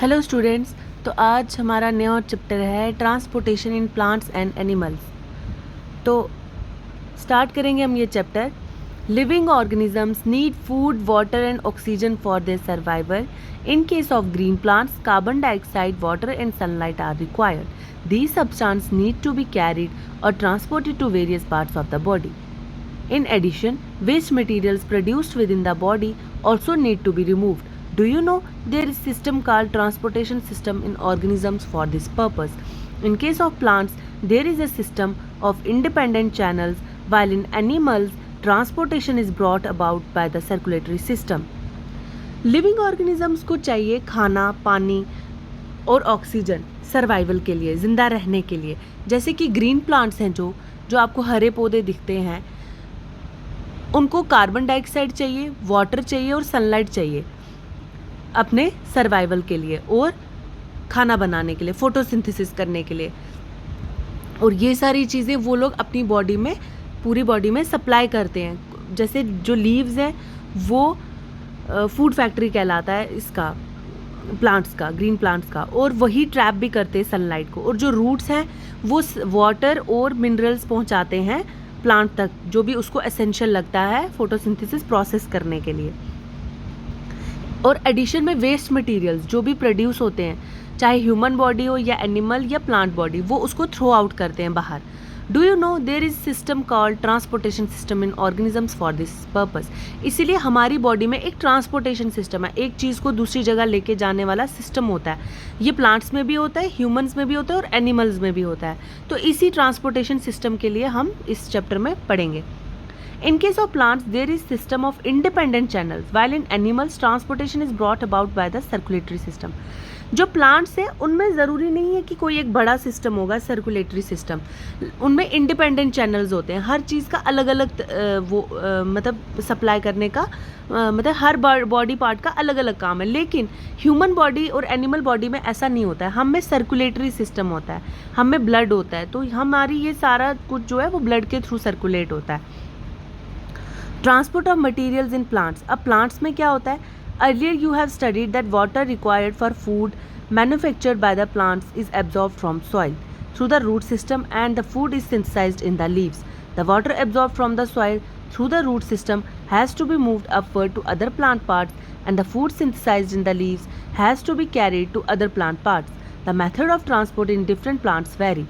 Hello students. तो आज हमारा नया चैप्टर है transportation in plants and animals. तो स्टार्ट करेंगे हम ये chapter. Living organisms need food, water and oxygen for their survival. In case of green plants, carbon dioxide, water and sunlight are required. These substances need to be carried or transported to various parts of the body. In addition, waste materials produced within the body also need to be removed. Do you know there is a system called transportation system in organisms for this purpose? In case of plants, there is a system of independent channels, while in animals, transportation is brought about by the circulatory system. Living organisms को चाहिए खाना, पानी और oxygen survival के लिए, ज़िंदा रहने के लिए। जैसे कि ग्रीन प्लांट्स हैं जो आपको हरे पौधे दिखते हैं, उनको कार्बन डाइऑक्साइड चाहिए, वाटर चाहिए और सनलाइट चाहिए अपने सर्वाइवल के लिए और खाना बनाने के लिए, फोटोसिंथेसिस करने के लिए। और ये सारी चीज़ें वो लोग अपनी बॉडी में, पूरी बॉडी में सप्लाई करते हैं। जैसे जो लीव्स हैं वो फूड फैक्ट्री कहलाता है इसका, प्लांट्स का, ग्रीन प्लांट्स का, और वही ट्रैप भी करते हैं सनलाइट को। और जो रूट्स हैं वो वाटर और मिनरल्स पहुंचाते हैं प्लांट तक, जो भी उसको एसेंशियल लगता है फोटोसिंथेसिस प्रोसेस करने के लिए। और एडिशन में वेस्ट मटेरियल्स जो भी प्रोड्यूस होते हैं, चाहे ह्यूमन बॉडी हो या एनिमल या प्लांट बॉडी, वो उसको थ्रो आउट करते हैं बाहर। Do you know there is system called transportation system in organisms for this purpose. इसीलिए हमारी बॉडी में एक ट्रांसपोर्टेशन सिस्टम है, एक चीज़ को दूसरी जगह लेके जाने वाला सिस्टम होता है। ये प्लांट्स में भी होता है, ह्यूमंस में भी होता है और एनिमल्स में भी होता है। तो इसी ट्रांसपोर्टेशन सिस्टम के लिए हम इस चैप्टर में पढ़ेंगे। In case of plants, there is system of independent channels, while in animals, transportation is brought about by the circulatory system. जो प्लांट्स हैं उनमें ज़रूरी नहीं है कि कोई एक बड़ा सिस्टम होगा सर्कुलेटरी सिस्टम, उनमें इंडिपेंडेंट चैनल्स होते हैं। हर चीज़ का अलग अलग मतलब सप्लाई करने का मतलब हर बॉडी पार्ट का अलग अलग काम है। लेकिन ह्यूमन बॉडी और एनिमल बॉडी में ऐसा नहीं होता है। हम में सर्कुलेटरी सिस्टम होता है, हम में ब्लड होता है, तो हमारी ये सारा कुछ जो है वो ब्लड के थ्रू सर्कुलेट होता है। Transport of materials in plants. अब प्लांट्स में क्या होता है? Earlier you have studied that water required for food manufactured by the plants is absorbed from soil through the root system, and the food is synthesized in the leaves. The water absorbed from the soil through the root system has to be moved upward to other plant parts, and the food synthesized in the leaves has to be carried to other plant parts. The method of transport in different plants vary.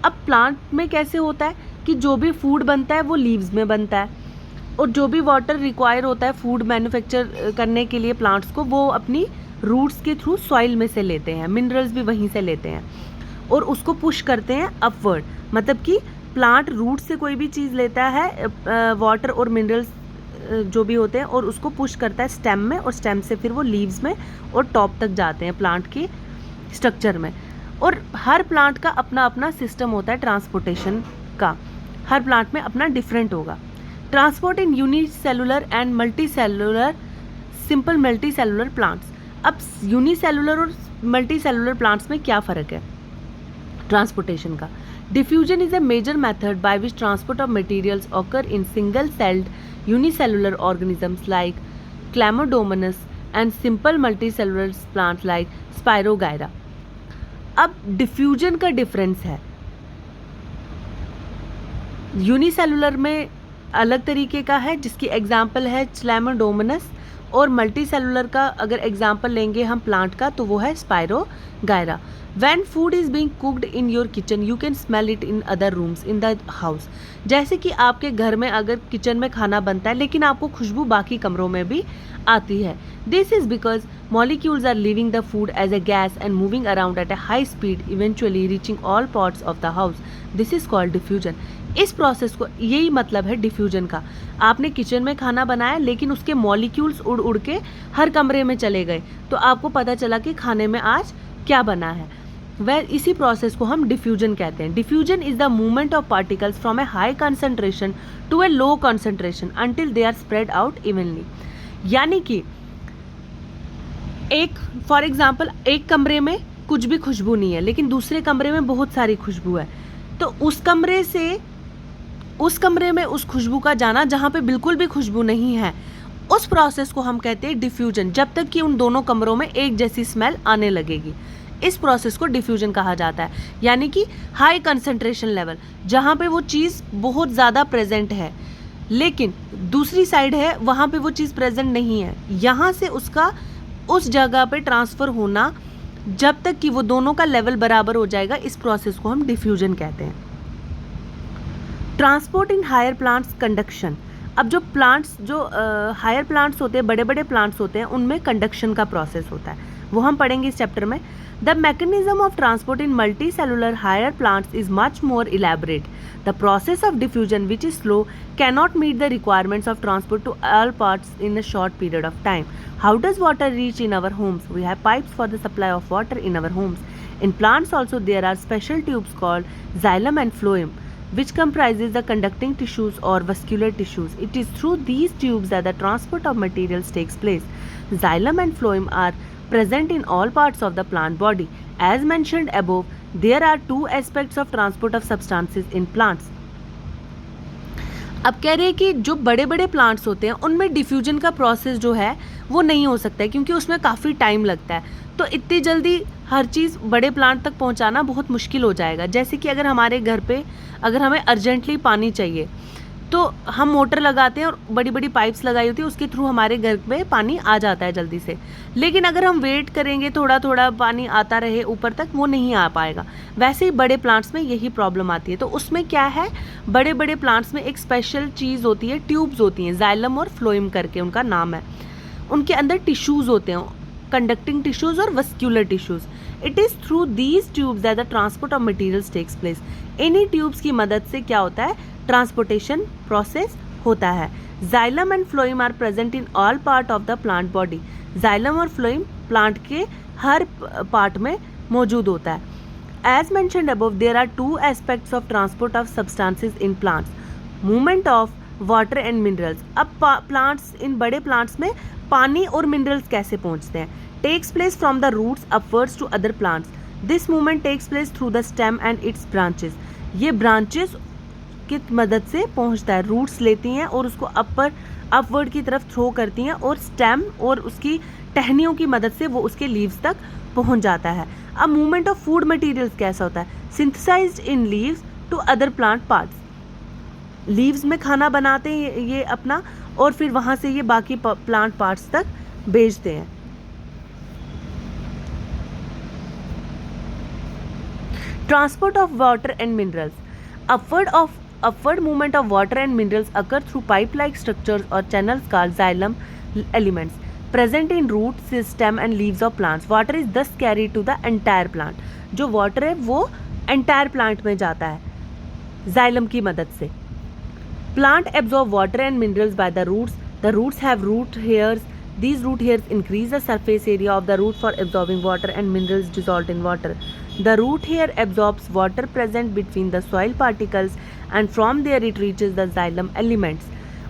अब plant में कैसे होता है कि जो भी food बनता है वो लीव्स में बनता है, और जो भी वाटर रिक्वायर होता है फूड मैन्युफैक्चर करने के लिए प्लांट्स को, वो अपनी रूट्स के थ्रू सॉइल में से लेते हैं, मिनरल्स भी वहीं से लेते हैं और उसको पुश करते हैं अपवर्ड। मतलब कि प्लांट रूट से कोई भी चीज़ लेता है, वाटर और मिनरल्स जो भी होते हैं, और उसको पुश करता है स्टेम में, और स्टेम से फिर वो लीव्स में और टॉप तक जाते हैं प्लांट के स्ट्रक्चर में। और हर प्लांट का अपना अपना सिस्टम होता है ट्रांसपोर्टेशन का, हर प्लांट में अपना डिफरेंट होगा। Transport in unicellular and multicellular, simple multicellular plants. अब यूनिसेलुलर और मल्टीसेलुलर प्लांट्स में क्या फ़र्क है ट्रांसपोर्टेशन का? Diffusion is a major method by which transport of materials occur in single celled unicellular organisms like chlamydomonas and simple multicellular plants like spirogyra. अब डिफ्यूजन का डिफरेंस है, यूनिसेलुलर में अलग तरीके का है, जिसकी एग्जाम्पल है क्लैमोडोमोनास, और मल्टीसेलुलर का अगर एग्जाम्पल लेंगे हम प्लांट का तो वो है spirogyra. When food is being cooked in your kitchen you can smell it in other rooms in the house. जैसे कि आपके घर में अगर किचन में खाना बनता है लेकिन आपको खुशबू बाकी कमरों में भी आती है। This is because molecules are living the food as a gas and moving around at a high speed, eventually reaching all parts of the house. This is called diffusion. इस प्रोसेस को, यही मतलब है डिफ्यूजन का। आपने kitchen में खाना बनाया लेकिन उसके मॉलिक्यूल्स उड़ उड़ के हर कमरे में चले गए, तो आपको पता चला कि खाने में आज क्या बना है। वह इसी प्रोसेस को हम डिफ्यूजन कहते हैं। Diffusion is the movement of particles from a high concentration to a low concentration until they are spread out evenly. यानी कि एक, फॉर एग्जाम्पल, एक कमरे में कुछ भी खुशबू नहीं है लेकिन दूसरे कमरे में बहुत सारी खुशबू है, तो उस कमरे से उस कमरे में उस खुशबू का जाना जहाँ पे बिल्कुल भी खुशबू नहीं है, उस प्रोसेस को हम कहते हैं डिफ्यूजन, जब तक कि उन दोनों कमरों में एक जैसी स्मेल आने लगेगी। इस प्रोसेस को डिफ्यूजन कहा जाता है, यानी कि हाई कंसंट्रेशन लेवल, जहाँ पे वो चीज़ बहुत ज़्यादा प्रेजेंट है लेकिन दूसरी साइड है वहाँ पे वो चीज़ प्रेजेंट नहीं है, यहाँ से उसका उस जगह पे ट्रांसफ़र होना जब तक कि वो दोनों का लेवल बराबर हो जाएगा, इस प्रोसेस को हम डिफ्यूजन कहते हैं। Transport in higher plants conduction. अब जो प्लांट्स जो हायर प्लांट्स होते हैं, बड़े बड़े प्लांट्स होते हैं, उनमें कंडक्शन का प्रोसेस होता है, वो हम पढ़ेंगे इस चैप्टर में। The mechanism of transport in multicellular higher plants is much more elaborate. The process of diffusion, which is slow, cannot meet the requirements of transport to all parts in a short period of time. How does water reach in our homes? We have pipes for the supply of water in our homes. In plants also there are special tubes called xylem and phloem, which comprises the conducting tissues or vascular tissues. It is through these tubes that the transport of materials takes place. Xylem and phloem are present in all parts of the plant body. As mentioned above, there are two aspects of transport of substances in plants. अब कह रहे हैं कि जो बड़े बड़े plants होते हैं उनमें डिफ्यूजन का प्रोसेस जो है वो नहीं हो सकता है, क्योंकि उसमें काफ़ी टाइम लगता है। तो इतनी जल्दी हर चीज़ बड़े प्लांट तक पहुंचाना बहुत मुश्किल हो जाएगा। जैसे कि अगर हमारे घर पे अगर हमें अर्जेंटली पानी चाहिए तो हम मोटर लगाते हैं और बड़ी बड़ी पाइप्स लगाई होती है, उसके थ्रू हमारे घर में पानी आ जाता है जल्दी से। लेकिन अगर हम वेट करेंगे थोड़ा थोड़ा पानी आता रहे ऊपर तक, वो नहीं आ पाएगा। वैसे ही बड़े प्लांट्स में यही प्रॉब्लम आती है। तो उसमें क्या है, बड़े बड़े प्लांट्स में एक स्पेशल चीज़ होती है, ट्यूब्स होती हैं, जाइलम और फ्लोएम करके उनका नाम है। उनके अंदर टिश्यूज़ होते हैं, कंडक्टिंग टिश्यूज़ और vascular tissues. It is through these tubes that the transport of materials takes place. इन्हीं ट्यूब्स की मदद से क्या होता है, ट्रांसपोर्टेशन प्रोसेस होता है। Xylem and phloem are present in all part of the plant body. Xylem और फ्लोएम प्लांट के हर पार्ट में मौजूद होता है। As mentioned above, there are two aspects of transport of substances in plants, movement of water and minerals. अब plants, इन बड़े प्लांट्स में पानी और मिनरल्स कैसे पहुंचते हैं, takes place from the roots upwards to other plants. This movement takes place through the stem and it's branches. ये ब्रांचेस की मदद से पहुंचता है, रूट्स लेती हैं और उसको अपवर्ड की तरफ थ्रो करती हैं और स्टेम और उसकी टहनियों की मदद से वो उसके लीव्स तक पहुंच जाता है। अब मूवमेंट ऑफ फूड मटेरियल्स कैसा होता है, synthesised in leaves to other plant parts. Leaves में खाना बनाते हैं ये अपना, और फिर वहाँ से ये बाकी प्लांट पार्ट्स तक भेजते हैं। Transport of water and minerals. Upward movement of water and minerals occur through pipe-like structures or channels called xylem elements present in roots, stem and leaves of plants. Water is thus carried to the entire plant. जो water है वो entire plant में जाता है xylem की मदद से। Plant absorb water and minerals by the roots. The roots have root hairs. These root hairs increase the surface area of the root for absorbing water and minerals dissolved in water. The root hair absorbs water present between the soil particles and from there it reaches the xylem elements.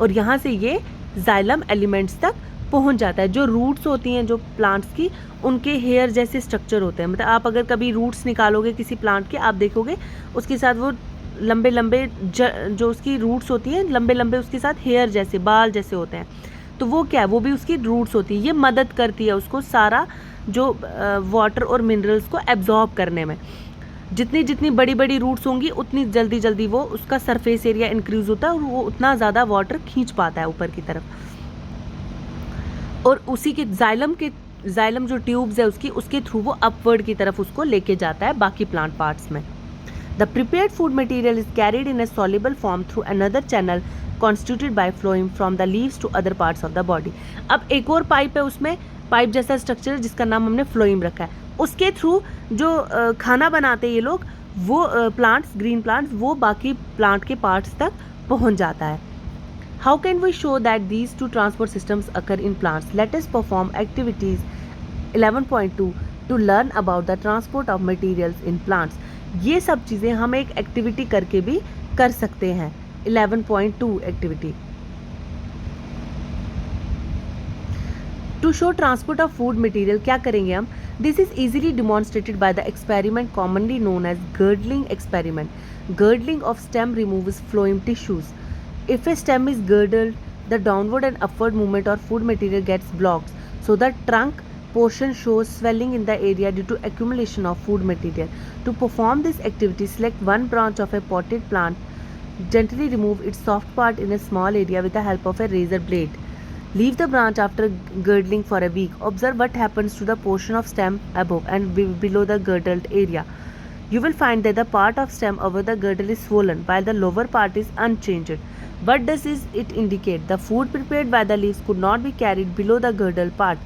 और यहाँ से ये xylem elements तक पहुँच जाता है। जो roots होती हैं जो प्लांट्स की, उनके हेयर जैसे स्ट्रक्चर होते हैं। मतलब आप अगर कभी रूट्स निकालोगे किसी प्लांट के, आप देखोगे उसके साथ वो लंबे लंबे जो उसकी रूट्स होती हैं, लंबे लंबे उसके साथ हेयर जैसे, बाल जैसे होते हैं। तो वो क्या है, वो भी उसकी रूट्स होती है। ये मदद करती है उसको सारा जो वाटर और मिनरल्स को एब्जॉर्ब करने में। जितनी जितनी बड़ी बड़ी रूट्स होंगी उतनी जल्दी जल्दी वो उसका सरफेस एरिया इंक्रीज होता है और वो उतना ज़्यादा वाटर खींच पाता है ऊपर की तरफ। और उसी के जाइलम जो ट्यूब्स है उसके थ्रू वो अपवर्ड की तरफ उसको लेके जाता है बाकी प्लांट पार्ट्स में। The prepared food material is carried in A soluble form through another channel constituted by flowing from the leaves to other parts of the body. अब एक और पाइप है, उसमें पाइप जैसा स्ट्रक्चर जिसका नाम हमने फ्लोएम रखा है। उसके थ्रू जो खाना बनाते हैं ये लोग, वो प्लांट्स, ग्रीन प्लांट्स, वो बाकी प्लांट के पार्ट्स तक पहुंच जाता है। How can we show that these two transport systems occur in plants? Let us perform activities 11.2 to learn about the transport of materials in plants. ये सब चीज़ें हम एक एक्टिविटी करके भी कर सकते हैं। 11.2 activity to show transport of food material. क्या करेंगे हम, this is easily demonstrated by the experiment commonly known as girdling experiment. Girdling of stem removes phloem tissues. If a stem is girdled, the downward and upward movement or food material gets blocked, so the trunk portion shows swelling in the area due to accumulation of food material. To perform this activity, select one branch of a potted plant. Gently remove its soft part in a small area with the help of a razor blade. Leave the branch after girdling for a week. Observe what happens to the portion of stem above and below the girdled area. You will find that the part of stem over the girdle is swollen while the lower part is unchanged. What does it indicate? The food prepared by the leaves could not be carried below the girdle part.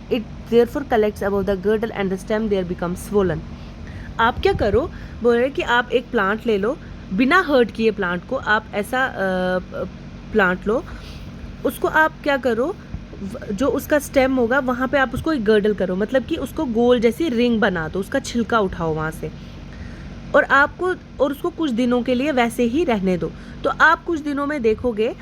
It therefore collects above the girdle and the stem there becomes swollen. आप क्या करो, बोल रहे कि आप एक plant ले लो, बिना हर्ट किए प्लांट को आप ऐसा प्लांट लो, उसको आप क्या करो, जो उसका स्टेम होगा वहाँ पे आप उसको एक गर्डल करो, मतलब कि उसको गोल जैसी रिंग बना दो, उसका छिलका उठाओ वहाँ से, और उसको कुछ दिनों के लिए वैसे ही रहने दो. तो आप कुछ दिनों में देखोगे,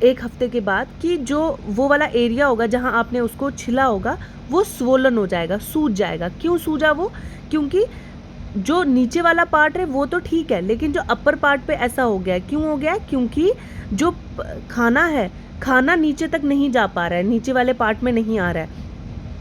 एक हफ्ते के बाद, कि जो वो वाला एरिया होगा जहाँ आपने उसको छिला होगा वो स्वोलन हो जाएगा, सूज जाएगा. क्यों सूजा वो? क्योंकि जो नीचे वाला पार्ट है वो तो ठीक है, लेकिन जो अपर पार्ट पे ऐसा हो गया है. क्यों हो गया है? क्योंकि जो खाना है, खाना नीचे तक नहीं जा पा रहा है, नीचे वाले पार्ट में नहीं आ रहा है,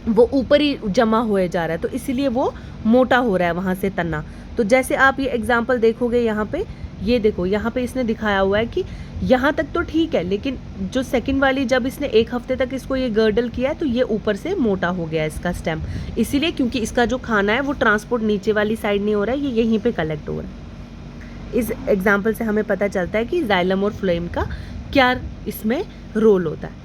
वो ऊपर ही जमा हुए जा रहा है, तो इसीलिए वो मोटा हो रहा है वहाँ से तना. तो जैसे आप ये एग्जाम्पल देखोगे यहाँ पे, ये देखो यहाँ पे इसने दिखाया हुआ है कि यहाँ तक तो ठीक है, लेकिन जो सेकंड वाली जब इसने एक हफ्ते तक इसको ये गर्डल किया है तो ये ऊपर से मोटा हो गया है इसका स्टेम, इसीलिए क्योंकि इसका जो खाना है वो ट्रांसपोर्ट नीचे वाली साइड नहीं हो रहा है, ये यहीं पे कलेक्ट हो रहा है. इस एग्जाम्पल से हमें पता चलता है कि जाइलम और फ्लोएम का क्या इसमें रोल होता है.